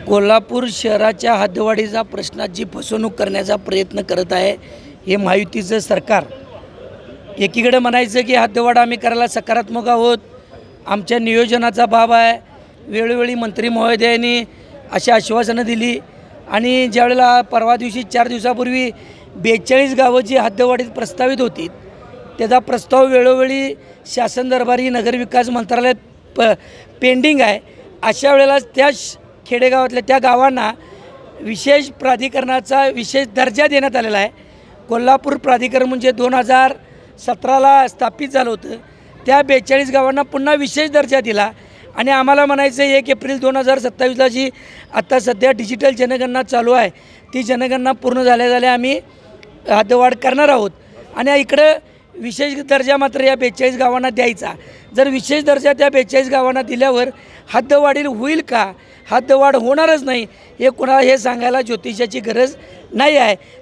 कोल्हापूर शहराच्या हद्दवाढीचा प्रश्नात जी फसवणूक करण्याचा प्रयत्न करत आहे हे महायुतीचं सरकार. एकीकडे म्हणायचं की हद्दवाढ आम्ही करायला सकारात्मक आहोत, आमच्या नियोजनाचा बाब आहे. वेळोवेळी मंत्री महोदयांनी अशी आश्वासनं दिली आणि ज्यावेळेला परवा दिवशी 4 दिवसापूर्वी 42 गावं जी हद्दवाढीत प्रस्तावित होती त्याचा प्रस्ताव वेळोवेळी शासन दरबारी नगरविकास मंत्रालयात पेंडिंग आहे. अशा वेळेला त्या खेडेगावातल्या त्या गावांना विशेष प्राधिकरणाचा विशेष दर्जा देण्यात आलेला आहे. कोल्हापूर प्राधिकरण म्हणजे 2017ला स्थापित झालं होतं. त्या 42 गावांना पुन्हा विशेष दर्जा दिला आणि आम्हाला म्हणायचं 1 एप्रिल 2027ला जी आत्ता सध्या डिजिटल जनगणना चालू आहे ती जनगणना पूर्ण झाल्या आम्ही हद्दवाढ करणार आहोत. आणि इकडं विशेष दर्जा मात्र या 42 गावांना द्यायचा. जर विशेष दर्जा त्या 42 गावांना दिल्यावर हद्दवाढ होईल का? हद्दवाढ होणारच नाही. हे कोणाला हे सांगायला ज्योतिषाची गरज नाही आहे.